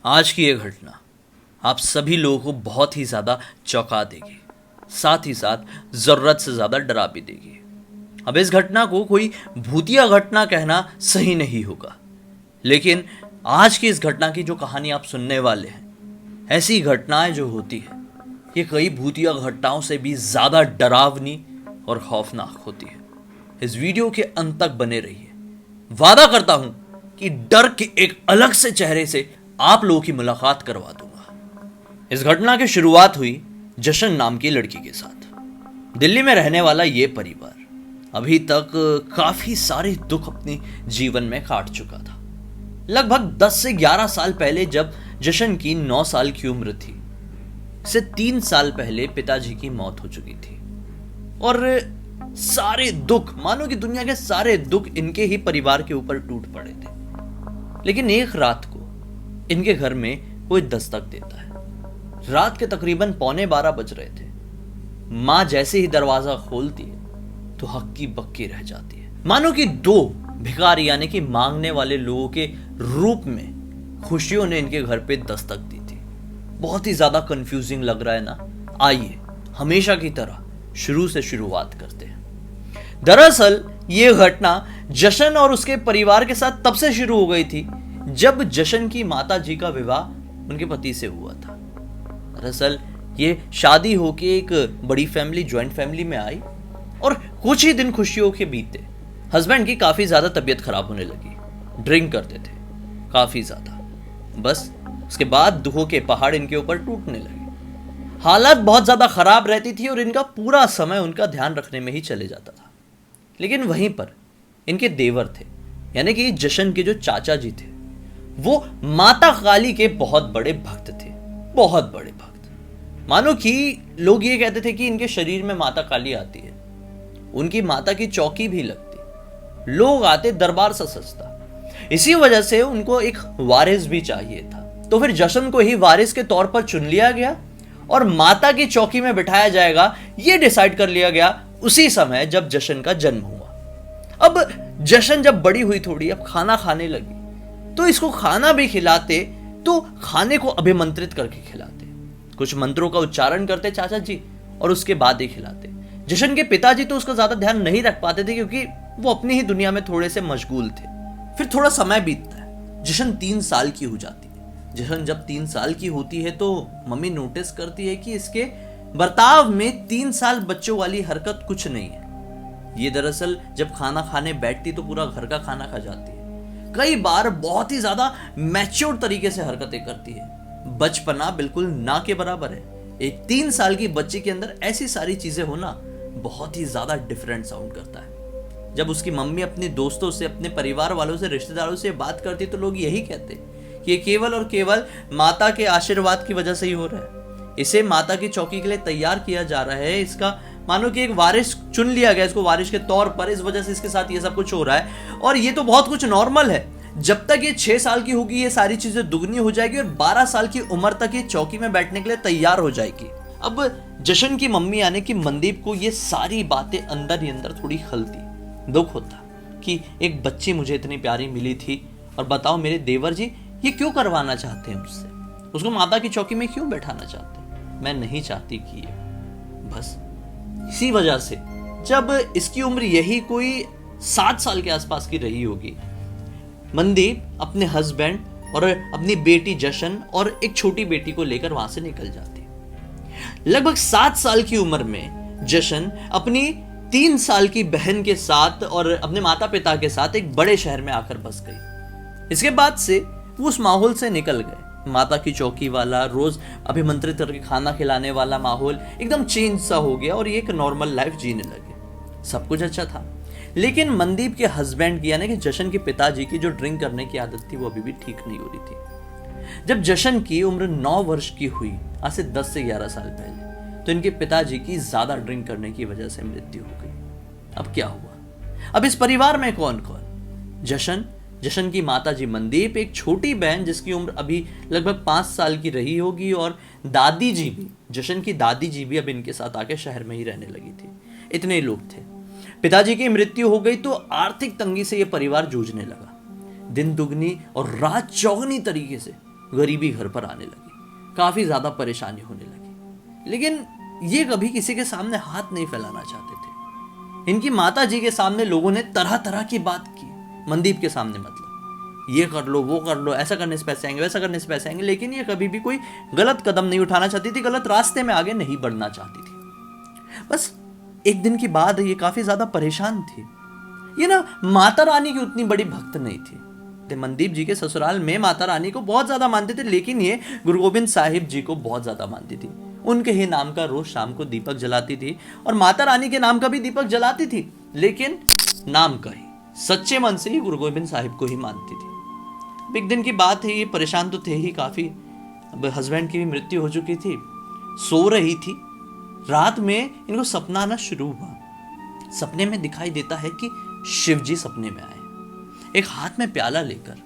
आज की ये घटना आप सभी लोगों को बहुत ही ज़्यादा चौंका देगी, साथ ही साथ ज़रूरत से ज़्यादा डरा भी देगी। अब इस घटना को कोई भूतिया घटना कहना सही नहीं होगा, लेकिन आज की इस घटना की जो कहानी आप सुनने वाले हैं, ऐसी घटनाएं जो होती है ये कई भूतिया घटनाओं से भी ज़्यादा डरावनी और खौफनाक होती है। इस वीडियो के अंत तक बने रहिए। वादा करता हूं कि डर के एक अलग से चेहरे से आप लोगों की मुलाकात करवा दूंगा। इस घटना की शुरुआत हुई जशन नाम की लड़की के साथ। दिल्ली में रहने वाला ये परिवार अभी तक काफी सारे दुख अपने जीवन में काट चुका था। लगभग 10 से 11 साल पहले जब जशन की 9 साल की उम्र थी, से 3 साल पहले पिताजी की मौत हो चुकी थी और सारे दुख, मानो कि दुनिया के सारे दुख इनके ही परिवार के ऊपर टूट पड़े थे। लेकिन एक रात को इनके घर में कोई दस्तक देता है। रात के तकरीबन 11:15 बज रहे थे। मां जैसे ही दरवाजा खोलती है तो हक्की बक्की रह जाती है, मानो कि दो भिखारी यानी कि मांगने वाले लोगों के रूप में खुशियों ने इनके घर पे दस्तक दी थी। बहुत ही ज्यादा कंफ्यूजिंग लग रहा है ना। आइए हमेशा की तरह शुरू से शुरुआत करते हैं। दरअसल ये घटना जशन और उसके परिवार के साथ तब से शुरू हो गई थी जब जशन की माता जी का विवाह उनके पति से हुआ था। दरअसल ये शादी होके एक बड़ी फैमिली, ज्वाइंट फैमिली में आई और कुछ ही दिन खुशियों के बीते हस्बैंड की काफी ज्यादा तबीयत खराब होने लगी। ड्रिंक करते थे काफी ज्यादा। बस उसके बाद दुखों के पहाड़ इनके ऊपर टूटने लगे। हालत बहुत ज्यादा खराब रहती थी और इनका पूरा समय उनका ध्यान रखने में ही चले जाता था। लेकिन वहीं पर इनके देवर थे, यानी कि जशन के जो चाचा जी थे, वो माता काली के बहुत बड़े भक्त थे। बहुत बड़े भक्त, मानो कि लोग ये कहते थे कि इनके शरीर में माता काली आती है। उनकी माता की चौकी भी लगती, लोग आते, दरबार सा सजता। इसी वजह से उनको एक वारिस भी चाहिए था। तो फिर जशन को ही वारिस के तौर पर चुन लिया गया और माता की चौकी में बिठाया जाएगा, यह डिसाइड कर लिया गया उसी समय जब जशन का जन्म हुआ। अब जशन जब बड़ी हुई थोड़ी, अब खाना खाने लगी, तो इसको खाना भी खिलाते तो खाने को अभिमंत्रित करके खिलाते। कुछ मंत्रों का उच्चारण करते चाचा जी और उसके बाद ही खिलाते। जशन के पिताजी तो उसका ज्यादा ध्यान नहीं रख पाते थे क्योंकि वो अपनी ही दुनिया में थोड़े से मशगूल थे। फिर थोड़ा समय बीतता है, जशन 3 साल की हो जाती है। जशन जब 3 साल की होती है तो मम्मी नोटिस करती है कि इसके बर्ताव में 3 साल बच्चों वाली हरकत कुछ नहीं है। ये दरअसल जब खाना खाने बैठती तो पूरा घर का खाना खा जाती है। कई बार बहुत ही ज्यादा मैच्योर तरीके से हरकतें करती है। बचपना बिल्कुल ना के बराबर है। एक 3 साल की बच्ची के अंदर ऐसी सारी चीजें होना बहुत ही ज्यादा डिफरेंट साउंड करता है। जब उसकी मम्मी अपने दोस्तों से, अपने परिवार वालों से, रिश्तेदारों से बात करती तो लोग यही कहते कि ये केवल और केवल माता के आशीर्वाद की वजह से ही हो रहा है। इसे माता की चौकी के लिए तैयार किया जा रहा है। इसका मानो कि एक वारिस चुन लिया गया इसको वारिस के तौर पर, इस वजह से इसके साथ ये सब कुछ हो रहा है। और ये तो बहुत कुछ नॉर्मल है। जब तक ये 6 साल की होगी ये सारी चीजें दुगनी हो जाएगी और 12 साल की उम्र तक ये चौकी में बैठने के लिए तैयार हो जाएगी। अब जशन की मम्मी यानी कि मनदीप को ये सारी बातें अंदर ही अंदर थोड़ी खलती, दुख होता कि एक बच्ची मुझे इतनी प्यारी मिली थी और बताओ मेरे देवर जी ये क्यों करवाना चाहते हैं मुझसे, उसको माता की चौकी में क्यों बैठाना चाहते हैं। मैं नहीं चाहती कि ये, बस इसी वजह से जब इसकी उम्र यही कोई 7 साल के आसपास की रही होगी, मनदीप अपने हस्बैंड और अपनी बेटी जशन और एक छोटी बेटी को लेकर वहां से निकल जाती। लगभग 7 साल की उम्र में जशन अपनी 3 साल की बहन के साथ और अपने माता पिता के साथ एक बड़े शहर में आकर बस गई। इसके बाद से वो उस माहौल से निकल गए। माता की चौकी वाला, रोज अभिमंत्रित करके खाना खिलाने वाला माहौल एकदम चेंज सा हो गया और ये एक नॉर्मल लाइफ जीने लगे। सब कुछ अच्छा था, लेकिन मनदीप के हस्बैंड की यानी कि जशन के पिताजी की जो ड्रिंक करने की आदत थी वो अभी भी ठीक नहीं हो रही थी। जब जशन की उम्र 9 वर्ष की हुई, आज से 10 से 11 साल पहले, तो इनके पिताजी की ज्यादा ड्रिंक करने की वजह से मृत्यु हो गई। अब क्या हुआ? अब इस परिवार में कौन कौन? जशन की माता जी मनदीप, एक छोटी बहन जिसकी उम्र अभी लगभग 5 साल की रही होगी और दादी जी भी, जशन की दादी जी भी अब इनके साथ आके शहर में ही रहने लगी थी। इतने लोग थे। पिताजी की मृत्यु हो गई तो आर्थिक तंगी से यह परिवार जूझने लगा। दिन दुगनी और रात चौगनी तरीके से गरीबी घर पर आने लगी, काफ़ी ज़्यादा परेशानी होने लगी। लेकिन ये कभी किसी के सामने हाथ नहीं फैलाना चाहते थे। इनकी माता जी के सामने लोगों ने तरह तरह की बात की, मनदीप के सामने मतलब ये कर लो, वो कर लो, ऐसा करने से पैसे आएंगे, वैसा करने से पैसे आएंगे, लेकिन ये कभी भी कोई गलत कदम नहीं उठाना चाहती थी, गलत रास्ते में आगे नहीं बढ़ना चाहती थी। बस एक दिन की बात है, ये काफ़ी ज़्यादा परेशान थी। ये ना माता रानी की उतनी बड़ी भक्त नहीं थी। मनदीप जी के ससुराल में माता रानी को बहुत ज़्यादा मानते थे, लेकिन ये गुरु गोबिंद साहिब जी को बहुत ज़्यादा मानती थी। उनके ही नाम का रोज शाम को दीपक जलाती थी और माता रानी के नाम का भी दीपक जलाती थी, लेकिन नाम का ही, सच्चे मन से ही गुरु गोबिंद साहिब को ही मानती थी। अब एक दिन की बात है, ये परेशान तो थे ही काफ़ी। अब हस्बैंड की भी मृत्यु हो चुकी थी, सो रही थी। रात में इनको सपना आना शुरू हुआ। सपने में दिखाई देता है कि शिव जी सपने में आए, एक हाथ में प्याला लेकर।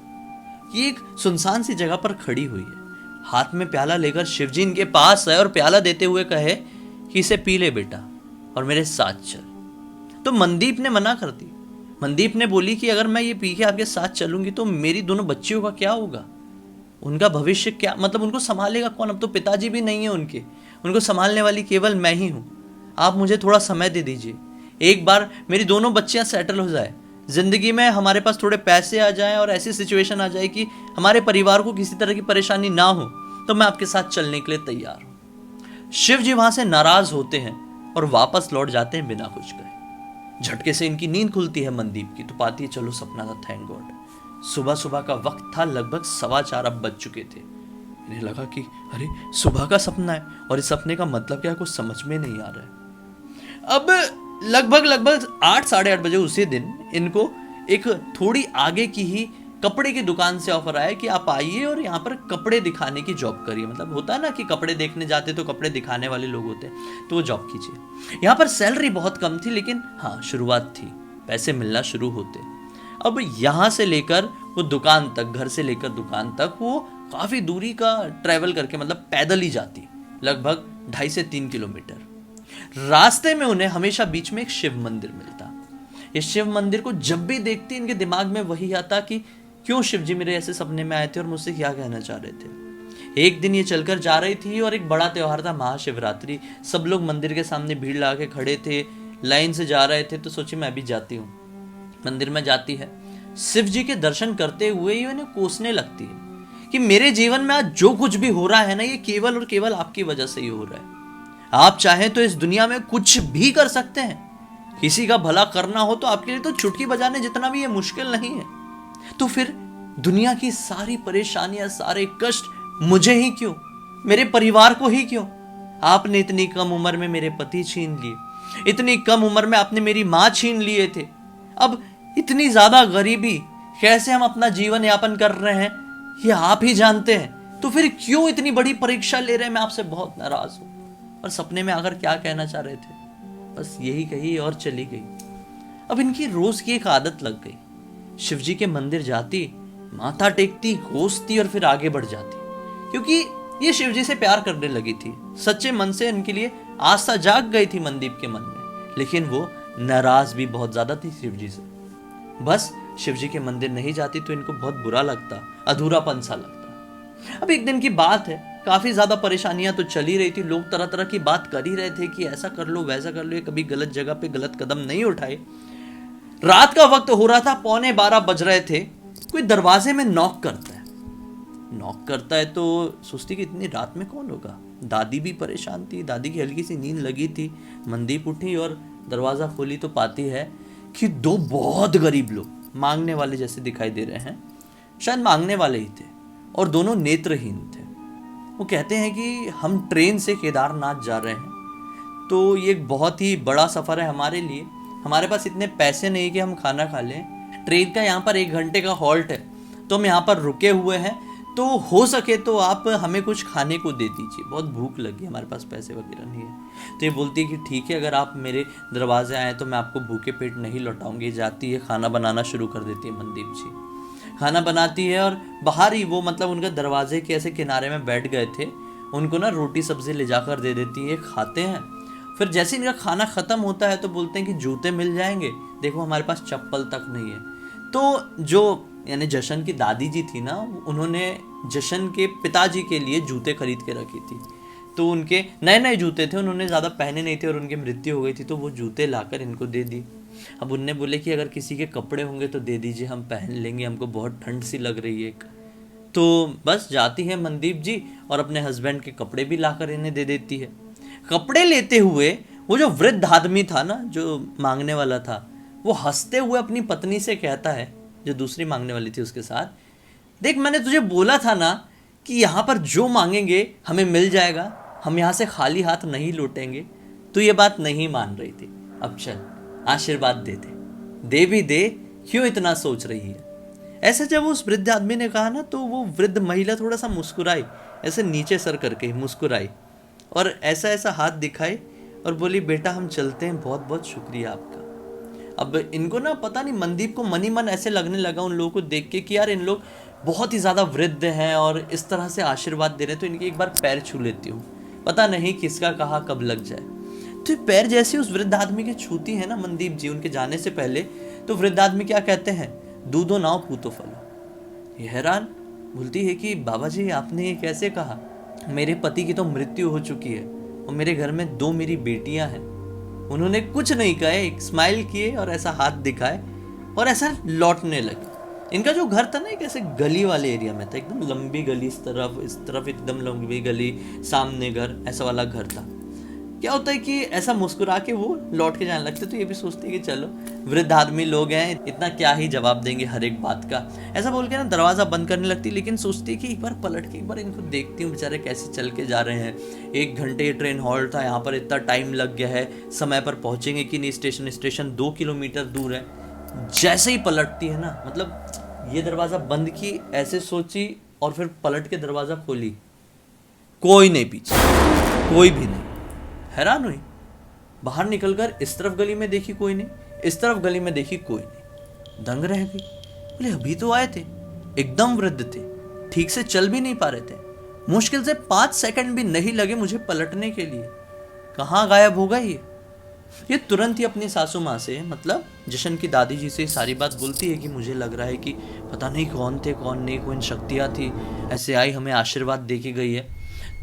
ये एक सुनसान सी जगह पर खड़ी हुई है, हाथ में प्याला लेकर शिव जी इनके पास है और प्याला देते हुए कहे कि इसे पी ले बेटा और मेरे साथ चल। तो मनदीप ने मना कर दी। मनदीप ने बोली कि अगर मैं ये पी के आपके साथ चलूंगी तो मेरी दोनों बच्चियों का क्या होगा, उनका भविष्य क्या, मतलब उनको संभालेगा कौन? अब तो पिताजी भी नहीं है उनके, उनको संभालने वाली केवल मैं ही हूँ। आप मुझे थोड़ा समय दे दीजिए, एक बार मेरी दोनों बच्चियां सेटल हो जाए, जिंदगी में हमारे पास थोड़े पैसे आ जाएं और ऐसी सिचुएशन आ जाए कि हमारे परिवार को किसी तरह की परेशानी ना हो, तो मैं आपके साथ चलने के लिए तैयार हूं। शिव जी वहां से नाराज होते हैं और वापस लौट जाते हैं बिना कुछ कहे। झटके से इनकी नींद खुलती है मनदीप की, तो पाती है चलो सपना था, थैंक गॉड। सुबह सुबह का वक्त था, लगभग 4:15 अब बज चुके थे। इन्हें लगा कि अरे सुबह का सपना है और इस सपने का मतलब क्या है, कुछ समझ में नहीं आ रहा है। अब लगभग 8 साढ़े 8 बजे उसी दिन इनको एक थोड़ी आगे की ही कपड़े की दुकान से ऑफर आया कि आप आइए और यहाँ पर कपड़े दिखाने की जॉब करिए। मतलब होता है ना कि कपड़े देखने जाते तो कपड़े दिखाने वाले लोग होते हैं, तो वो जॉब कीजिए। यहाँ पर सैलरी बहुत कम थी, लेकिन हाँ शुरुआत थी, पैसे मिलना शुरू होते। अब यहाँ से लेकर वो दुकान तक, घर से लेकर दुकान तक वो काफ़ी दूरी का ट्रैवल करके, मतलब पैदल ही जाती, लगभग 2.5 से 3 किलोमीटर। रास्ते में उन्हें हमेशा बीच में एक शिव मंदिर मिलता। ये शिव मंदिर को जब भी देखती इनके दिमाग में वही आता कि क्यों शिव जी मेरे ऐसे सपने में आए थे और मुझसे क्या कहना चाह रहे थे। एक दिन ये चलकर जा रही थी और एक बड़ा त्योहार था, महाशिवरात्रि। सब लोग मंदिर के सामने भीड़ लगा के खड़े थे, लाइन से जा रहे थे, तो सोची मैं भी जाती हूँ। मंदिर में जाती है, शिव जी के दर्शन करते हुए ही उन्हें कोसने लगती है कि मेरे जीवन में आज जो कुछ भी हो रहा है ना, ये केवल और केवल आपकी वजह से ही हो रहा है। आप चाहें तो इस दुनिया में कुछ भी कर सकते हैं, किसी का भला करना हो तो आपके लिए तो चुटकी बजाने जितना भी ये मुश्किल नहीं है। तो फिर दुनिया की सारी परेशानियां, सारे कष्ट मुझे ही क्यों, मेरे परिवार को ही क्यों? आपने इतनी कम उम्र में मेरे पति छीन लिए, इतनी कम उम्र में आपने मेरी मां छीन लिए थे। अब इतनी ज्यादा गरीबी, कैसे हम अपना जीवन यापन कर रहे हैं ये आप ही जानते हैं। तो फिर क्यों इतनी बड़ी परीक्षा ले रहे हैं? मैं आपसे बहुत नाराज हूं। और सपने में आकर क्या कहना चाह रहे थे, बस यही कही और चली गई। अब इनकी रोज की एक आदत लग गई, शिवजी के मंदिर जाती, माथा टेकती, कोसती और फिर आगे बढ़ जाती, क्योंकि ये शिवजी से प्यार करने लगी थी। सच्चे मन से इनके लिए आस्था जाग गई थी मनदीप के मन में, लेकिन वो नाराज भी बहुत ज्यादा थी शिवजी से। बस शिवजी के मंदिर नहीं जाती तो इनको बहुत बुरा लगता, अधूरापन सा लगता। अब एक दिन की बात है, काफी ज्यादा परेशानियां तो चल ही रही थी, लोग तरह तरह की बात कर ही रहे थे कि ऐसा कर लो वैसा कर लो, ये कभी गलत जगह पे गलत कदम नहीं उठाए। रात का वक्त हो रहा था, 11:15 बज रहे थे। कोई दरवाजे में नॉक करता है तो सोचती कि इतनी रात में कौन होगा। दादी भी परेशान थी, दादी की हल्की सी नींद लगी थी। मनदीप उठी और दरवाजा खोली तो पाती है कि 2 बहुत गरीब लोग, मांगने वाले जैसे दिखाई दे रहे हैं, शायद मांगने वाले ही थे, और दोनों नेत्रहीन थे। वो कहते हैं कि हम ट्रेन से केदारनाथ जा रहे हैं, तो ये एक बहुत ही बड़ा सफ़र है हमारे लिए, हमारे पास इतने पैसे नहीं कि हम खाना खा लें। ट्रेन का यहाँ पर 1 घंटे का हॉल्ट है, तो हम यहाँ पर रुके हुए हैं, तो हो सके तो आप हमें कुछ खाने को दे दीजिए, बहुत भूख लगी, हमारे पास पैसे वगैरह नहीं है। तो ये बोलती है कि ठीक है, अगर आप मेरे दरवाजे आए तो मैं आपको भूखे पेट नहीं लौटाऊंगी। जाती है, खाना बनाना शुरू कर देती है मनदीप जी। खाना बनाती है और बाहर ही वो, मतलब उनके दरवाजे के ऐसे किनारे में बैठ गए थे, उनको ना रोटी सब्जी ले जाकर दे देती है, खाते हैं। फिर जैसे इनका खाना ख़त्म होता है तो बोलते हैं कि जूते मिल जाएंगे, देखो हमारे पास चप्पल तक नहीं है। तो जो यानी जशन की दादी जी थी ना, उन्होंने जशन के पिताजी के लिए जूते खरीद के रखी थी। तो उनके नए नए जूते थे, उन्होंने ज़्यादा पहने नहीं थे और उनकी मृत्यु हो गई थी, तो वो जूते लाकर इनको दे दी। अब उनने बोले कि अगर किसी के कपड़े होंगे तो दे दीजिए, हम पहन लेंगे, हमको बहुत ठंड सी लग रही है। तो बस जाती है मनदीप जी और अपने हस्बैंड के कपड़े भी लाकर इन्हें दे देती है। कपड़े लेते हुए वो जो वृद्ध आदमी था ना, जो मांगने वाला था, वो हंसते हुए अपनी पत्नी से कहता है, जो दूसरी मांगने वाली थी उसके साथ, देख मैंने तुझे बोला था ना कि यहाँ पर जो मांगेंगे हमें मिल जाएगा, हम यहाँ से खाली हाथ नहीं लौटेंगे। तो ये बात नहीं मान रही थी। अब चल आशीर्वाद दे भी दे, क्यों इतना सोच रही है। ऐसे जब उस वृद्ध आदमी ने कहा ना, तो वो वृद्ध महिला थोड़ा सा मुस्कुराई, ऐसे नीचे सर करके मुस्कुराई और ऐसा ऐसा हाथ दिखाई और बोली, बेटा हम चलते हैं, बहुत बहुत शुक्रिया आपका। अब इनको ना पता नहीं, मनदीप को मन ही मन ऐसे लगने लगा उन लोगों को देख के कि यार इन लोग बहुत ही ज़्यादा वृद्ध हैं और इस तरह से आशीर्वाद दे रहे हैं, तो इनके एक बार पैर छू लेती हूँ, पता नहीं किसका कहाँ कब लग जाए। तो ये पैर जैसे उस वृद्ध आदमी के छूती है ना मनदीप जी उनके जाने से पहले, तो वृद्ध आदमी क्या कहते हैं, दूधो नाव पूतो फलो। ये हैरान बोलती है कि बाबा जी आपने ये कैसे कहा, मेरे पति की तो मृत्यु हो चुकी है और मेरे घर में 2 मेरी बेटियां हैं। उन्होंने कुछ नहीं कहा, एक स्माइल किए और ऐसा हाथ दिखाए और ऐसा लौटने लगे। इनका जो घर था ना, एक ऐसे गली वाले एरिया में था, एकदम लंबी गली, इस तरफ एकदम लंबी गली, सामने घर, ऐसा वाला घर था। क्या होता है कि ऐसा मुस्कुरा के वो लौट के जाने लगते, तो ये भी सोचते कि चलो वृद्ध आदमी लोग हैं, इतना क्या ही जवाब देंगे हर एक बात का, ऐसा बोल के ना दरवाज़ा बंद करने लगती। लेकिन सोचती है कि एक बार पलट के एक बार इनको देखती हूँ, बेचारे कैसे चल के जा रहे हैं। 1 घंटे ट्रेन हॉल्ट था, यहाँ पर इतना टाइम लग गया है, समय पर पहुँचेंगे कि नहीं, स्टेशन 2 किलोमीटर दूर है। जैसे ही पलटती है ना, मतलब ये दरवाज़ा बंद की ऐसे सोची और फिर पलट के दरवाज़ा खोली, कोई नहीं पीछे, कोई भी नहीं। हैरान हुई, बाहर निकलकर इस तरफ गली में देखी कोई नहीं, इस तरफ गली में देखी कोई नहीं, दंग रह गई। बोले अभी तो आए थे, एकदम वृद्ध थे, ठीक से चल भी नहीं पा रहे थे, मुश्किल से 5 सेकंड भी नहीं लगे मुझे पलटने के लिए, कहाँ गायब हो गए ये तुरंत ही अपनी सासू माँ से, मतलब जशन की दादी जी से सारी बात बोलती है कि मुझे लग रहा है कि पता नहीं कौन थे कौन नहीं, कोई शक्तियाँ थी ऐसे आई, हमें आशीर्वाद दे के गई है।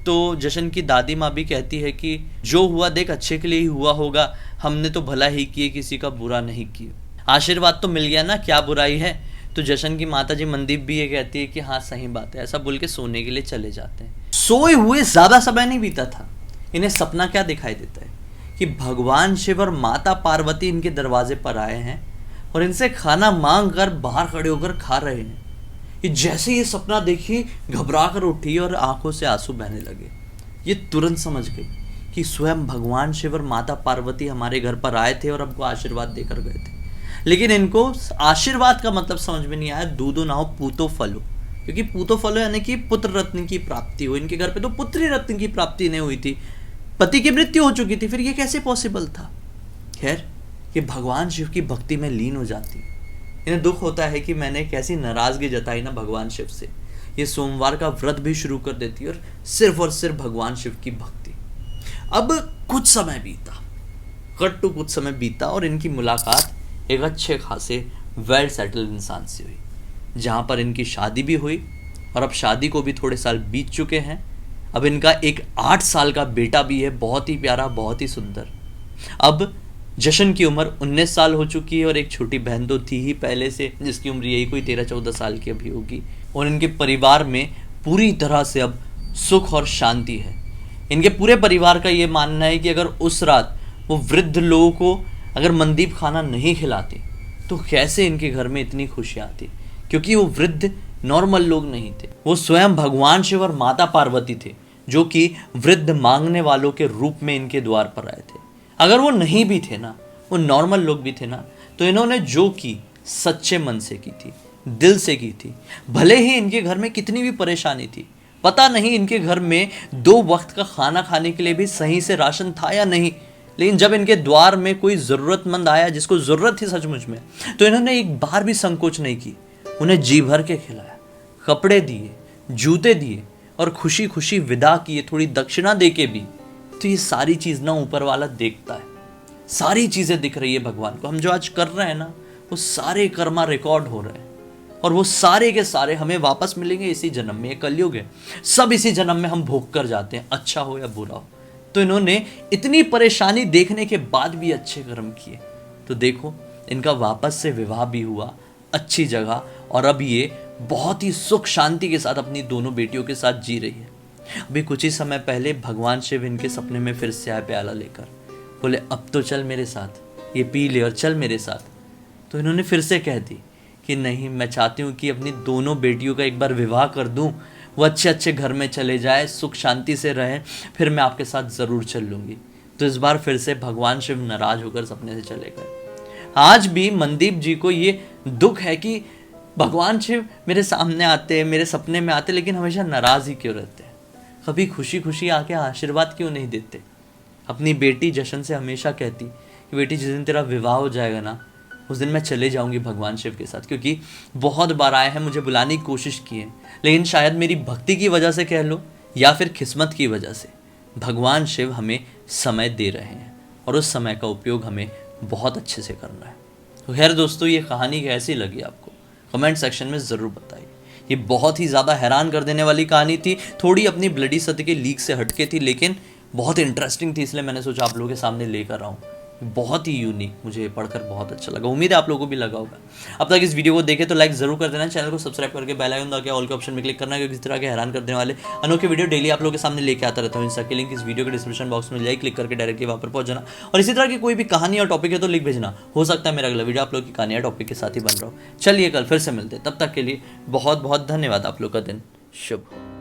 तो जशन की दादी माँ भी कहती है कि जो हुआ देख अच्छे के लिए ही हुआ होगा, हमने तो भला ही किए, किसी का बुरा नहीं किया, आशीर्वाद तो मिल गया ना, क्या बुराई है। तो जशन की माता जी मनदीप भी ये कहती है कि हाँ सही बात है, ऐसा बोल के सोने के लिए चले जाते हैं। सोए हुए ज़्यादा समय नहीं बीता था, इन्हें सपना क्या दिखाई देता है कि भगवान शिव और माता पार्वती इनके दरवाजे पर आए हैं और इनसे खाना मांग कर बाहर खड़े होकर खा रहे हैं। ये जैसे ये सपना देखी घबरा कर उठी और आंखों से आंसू बहने लगे। ये तुरंत समझ गई कि स्वयं भगवान शिव और माता पार्वती हमारे घर पर आए थे और हमको आशीर्वाद देकर गए थे। लेकिन इनको आशीर्वाद का मतलब समझ में नहीं आया, दूधो नाव पूतो फलो, क्योंकि पूतो फलो यानी कि पुत्र रत्न की प्राप्ति हो। इनके घर पे तो पुत्री रत्न की प्राप्ति नहीं हुई थी, पति की मृत्यु हो चुकी थी, फिर ये कैसे पॉसिबल था। खैर ये भगवान शिव की भक्ति में लीन हो जाती। इन्हें दुख होता है कि मैंने कैसी नाराजगी जताई ना भगवान शिव से। ये सोमवार का व्रत भी शुरू कर देती और सिर्फ भगवान शिव की भक्ति। अब कुछ समय बीता, कट्टू कुछ समय बीता और इनकी मुलाकात एक अच्छे खासे वेल सेटल्ड इंसान से हुई, जहाँ पर इनकी शादी भी हुई और अब शादी को भी थोड़े साल बीत चुके हैं। अब इनका एक 8 साल का बेटा भी है, बहुत ही प्यारा, बहुत ही सुंदर। अब जशन की उम्र 19 साल हो चुकी है और एक छोटी बहन तो थी ही पहले से, जिसकी उम्र यही कोई 13-14 साल की अभी होगी। और इनके परिवार में पूरी तरह से अब सुख और शांति है। इनके पूरे परिवार का ये मानना है कि अगर उस रात वो वृद्ध लोगों को अगर मनदीप खाना नहीं खिलाते तो कैसे इनके घर में इतनी खुशियाँ आती, क्योंकि वो वृद्ध नॉर्मल लोग नहीं थे, वो स्वयं भगवान शिव और माता पार्वती थे, जो कि वृद्ध मांगने वालों के रूप में इनके द्वार पर आए थे। अगर वो नहीं भी थे ना, वो नॉर्मल लोग भी थे ना, तो इन्होंने जो की सच्चे मन से की थी, दिल से की थी। भले ही इनके घर में कितनी भी परेशानी थी, पता नहीं इनके घर में 2 वक्त का खाना खाने के लिए भी सही से राशन था या नहीं, लेकिन जब इनके द्वार में कोई ज़रूरतमंद आया जिसको ज़रूरत थी सचमुच में, तो इन्होंने एक बार भी संकोच नहीं की, उन्हें जी भर के खिलाया, कपड़े दिए, जूते दिए और खुशी खुशी विदा किए, थोड़ी दक्षिणा दे के भी। तो ये सारी चीज़ ना ऊपर वाला देखता है, सारी चीज़ें दिख रही है भगवान को। हम जो आज कर रहे हैं ना, वो सारे कर्मा रिकॉर्ड हो रहे हैं। और वो सारे के सारे हमें वापस मिलेंगे इसी जन्म में। ये कलयुग है, सब इसी जन्म में हम भोग कर जाते हैं, अच्छा हो या बुरा हो। तो इन्होंने इतनी परेशानी देखने के बाद भी अच्छे कर्म किए, तो देखो इनका वापस से विवाह भी हुआ अच्छी जगह, और अब ये बहुत ही सुख शांति के साथ अपनी दोनों बेटियों के साथ जी रही है। अभी कुछ ही समय पहले भगवान शिव इनके सपने में फिर से आए प्याला लेकर, बोले अब तो चल मेरे साथ, ये पी ले और चल मेरे साथ। तो इन्होंने फिर से कह दी कि नहीं, मैं चाहती हूँ कि अपनी दोनों बेटियों का एक बार विवाह कर दूँ, वो अच्छे अच्छे घर में चले जाए, सुख शांति से रहें, फिर मैं आपके साथ ज़रूर चल लूँगी। तो इस बार फिर से भगवान शिव नाराज होकर सपने से चले गए। आज भी मनदीप जी को ये दुख है कि भगवान शिव मेरे सामने आते, मेरे सपने में आते, लेकिन हमेशा नाराज़ ही क्यों रहते हैं, कभी खुशी खुशी आके आशीर्वाद क्यों नहीं देते। अपनी बेटी जशन से हमेशा कहती कि बेटी जिस दिन तेरा विवाह हो जाएगा ना, उस दिन मैं चले जाऊंगी भगवान शिव के साथ, क्योंकि बहुत बार आए हैं, मुझे बुलाने की कोशिश की है, लेकिन शायद मेरी भक्ति की वजह से कह लो या फिर किस्मत की वजह से भगवान शिव हमें समय दे रहे हैं, और उस समय का उपयोग हमें बहुत अच्छे से करना है। तो खैर दोस्तों, ये कहानी कैसी लगी आपको कमेंट सेक्शन में ज़रूर बताइए। ये बहुत ही ज़्यादा हैरान कर देने वाली कहानी थी, थोड़ी अपनी ब्लडी सती के लीक से हटके थी, लेकिन बहुत इंटरेस्टिंग थी, इसलिए मैंने सोचा आप लोगों के सामने लेकर आऊँ। बहुत ही यूनिक, मुझे पढ़कर बहुत अच्छा लगा, उम्मीद है आप लोगों को भी लगा होगा। अब तक इस वीडियो को देखे तो लाइक जरूर कर देना, चैनल को सब्सक्राइब करके बेल आइकन दबा के ऑल के ऑप्शन में क्लिक करना, क्योंकि इस तरह के हैरान कर देने वाले अनोखे वीडियो डेली आप लोगों के सामने लेके आता रहता हूँ। इसका लिंक इस वीडियो के डिस्क्रिप्शन बॉक्स में जाए, क्लिक करके डायरेक्टली वहाँ पर पहुंच जाना। और इसी तरह की कोई भी कहानी और टॉपिक है तो लिख भेजना, हो सकता है मेरा अगला वीडियो आप लोग की कहानी या टॉपिक के साथ ही बन रहा हो। चलिए कल फिर से मिलते हैं, तब तक के लिए बहुत बहुत धन्यवाद। आप लोग का दिन शुभ हो।